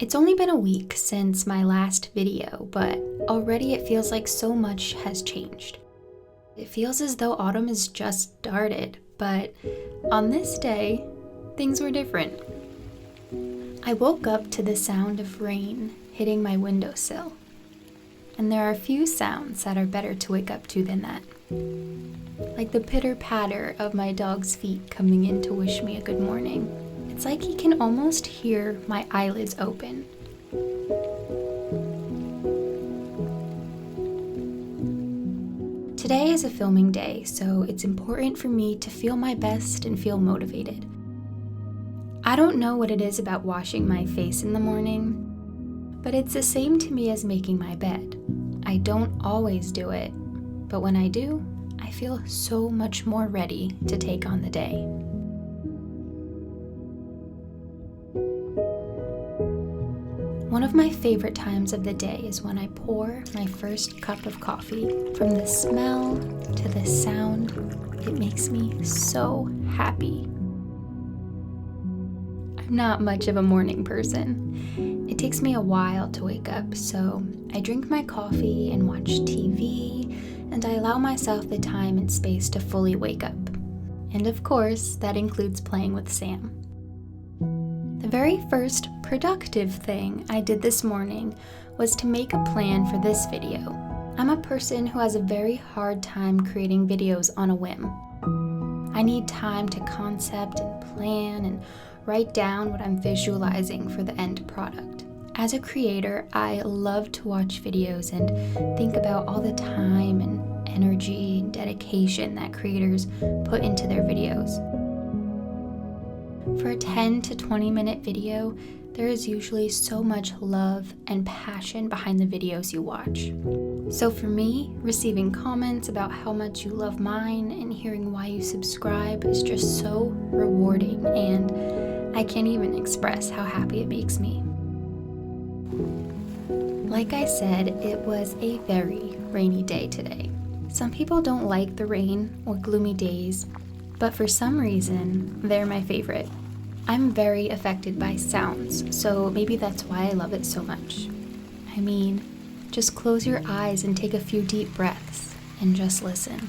It's only been a week since my last video, but already it feels like so much has changed. It feels as though autumn has just started, but on this day, things were different. I woke up to the sound of rain hitting my windowsill, and there are a few sounds that are better to wake up to than that. Like the pitter-patter of my dog's feet coming in to wish me a good morning. It's like he can almost hear my eyelids open. Today is a filming day, so it's important for me to feel my best and feel motivated. I don't know what it is about washing my face in the morning, but it's the same to me as making my bed. I don't always do it, but when I do, I feel so much more ready to take on the day. One of my favorite times of the day is when I pour my first cup of coffee. From the smell to the sound, it makes me so happy. I'm not much of a morning person. It takes me a while to wake up, so I drink my coffee and watch TV, and I allow myself the time and space to fully wake up. And of course, that includes playing with Sam. The very first productive thing I did this morning was to make a plan for this video. I'm a person who has a very hard time creating videos on a whim. I need time to concept and plan and write down what I'm visualizing for the end product. As a creator, I love to watch videos and think about all the time and energy and dedication that creators put into their videos. For a 10 to 20 minute video, there is usually so much love and passion behind the videos you watch. So for me, receiving comments about how much you love mine and hearing why you subscribe is just so rewarding, and I can't even express how happy it makes me. Like I said, it was a very rainy day today. Some people don't like the rain or gloomy days, but for some reason, they're my favorite. I'm very affected by sounds, so maybe that's why I love it so much. I mean, just close your eyes and take a few deep breaths and just listen.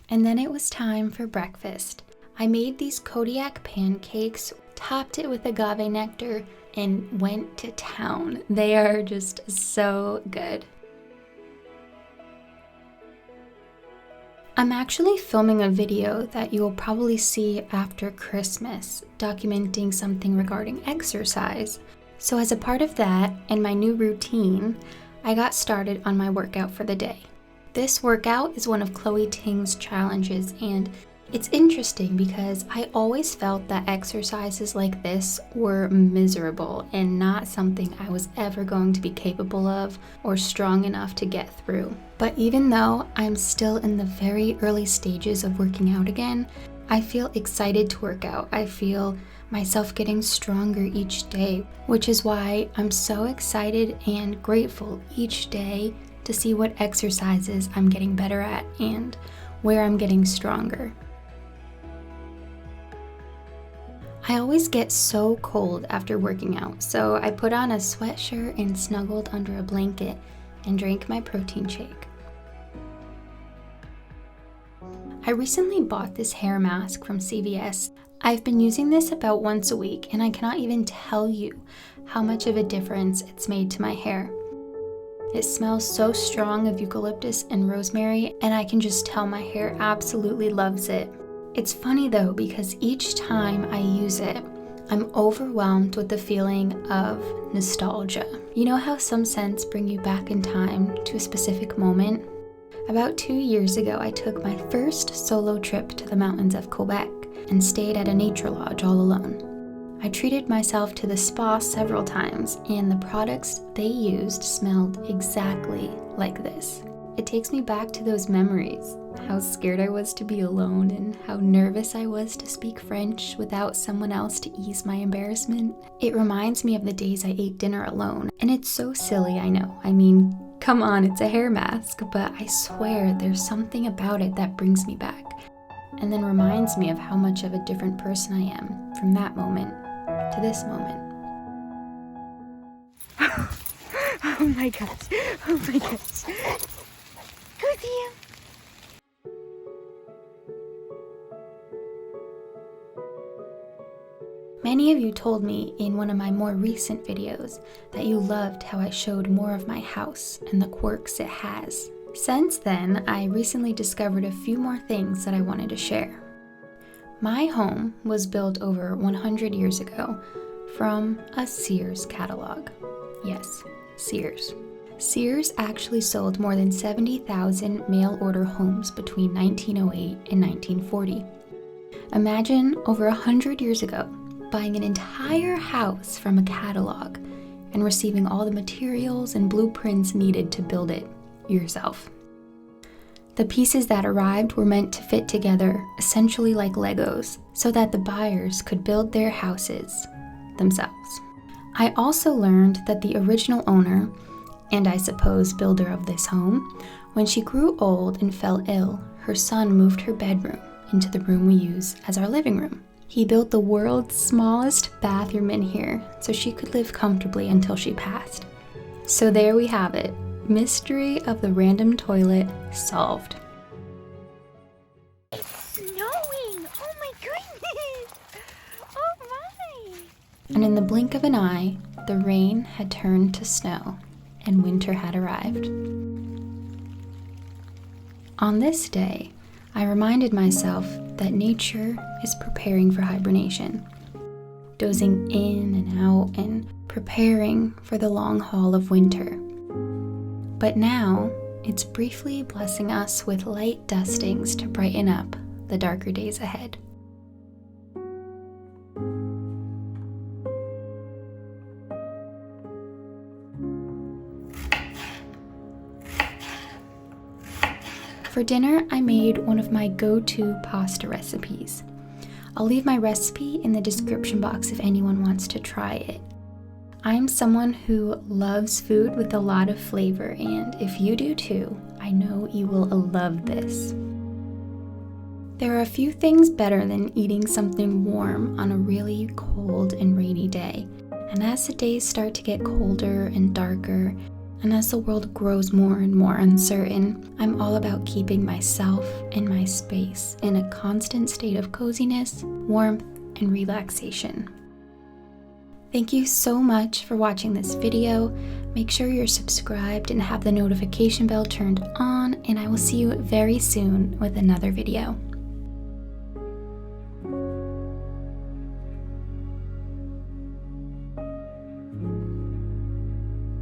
And then it was time for breakfast. I made these Kodiak pancakes, topped it with agave nectar, and went to town. They are just so good. I'm actually filming a video that you will probably see after Christmas, documenting something regarding exercise. So as a part of that and my new routine, I got started on my workout for the day. This workout is one of Chloe Ting's challenges, and it's interesting because I always felt that exercises like this were miserable and not something I was ever going to be capable of or strong enough to get through. But even though I'm still in the very early stages of working out again, I feel excited to work out. I feel myself getting stronger each day, which is why I'm so excited and grateful each day to see what exercises I'm getting better at and where I'm getting stronger. I always get so cold after working out, so I put on a sweatshirt and snuggled under a blanket and drank my protein shake. I recently bought this hair mask from CVS. I've been using this about once a week, and I cannot even tell you how much of a difference it's made to my hair. It smells so strong of eucalyptus and rosemary, and I can just tell my hair absolutely loves it. It's funny though, because each time I use it, I'm overwhelmed with the feeling of nostalgia. You know how some scents bring you back in time to a specific moment? About 2 years ago, I took my first solo trip to the mountains of Quebec and stayed at a nature lodge all alone. I treated myself to the spa several times, and the products they used smelled exactly like this. It takes me back to those memories, how scared I was to be alone and how nervous I was to speak French without someone else to ease my embarrassment. It reminds me of the days I ate dinner alone, and it's so silly, I know. I mean, come on, it's a hair mask, but I swear there's something about it that brings me back. and then reminds me of how much of a different person I am from that moment to this moment. Oh my gosh. Oh my gosh. Go see him. Many of you told me in one of my more recent videos that you loved how I showed more of my house and the quirks it has. Since then, I recently discovered a few more things that I wanted to share. My home was built over 100 years ago from a Sears catalog. Yes, Sears. Sears actually sold more than 70,000 mail-order homes between 1908 and 1940. Imagine over 100 years ago, buying an entire house from a catalog and receiving all the materials and blueprints needed to build it yourself. The pieces that arrived were meant to fit together essentially like Legos so that the buyers could build their houses themselves. I also learned that the original owner, and I suppose builder of this home, when she grew old and fell ill, her son moved her bedroom into the room we use as our living room. He built the world's smallest bathroom in here so she could live comfortably until she passed. So there we have it. Mystery of the random toilet solved. It's snowing. Oh my goodness. Oh my. And in the blink of an eye, the rain had turned to snow and winter had arrived. On this day, I reminded myself that nature is preparing for hibernation, dozing in and out and preparing for the long haul of winter. But now, it's briefly blessing us with light dustings to brighten up the darker days ahead. For dinner, I made one of my go-to pasta recipes. I'll leave my recipe in the description box if anyone wants to try it. I'm someone who loves food with a lot of flavor, and if you do too, I know you will love this. There are a few things better than eating something warm on a really cold and rainy day. And as the days start to get colder and darker, and as the world grows more and more uncertain, I'm all about keeping myself and my space in a constant state of coziness, warmth, and relaxation. Thank you so much for watching this video. Make sure you're subscribed and have the notification bell turned on, and I will see you very soon with another video.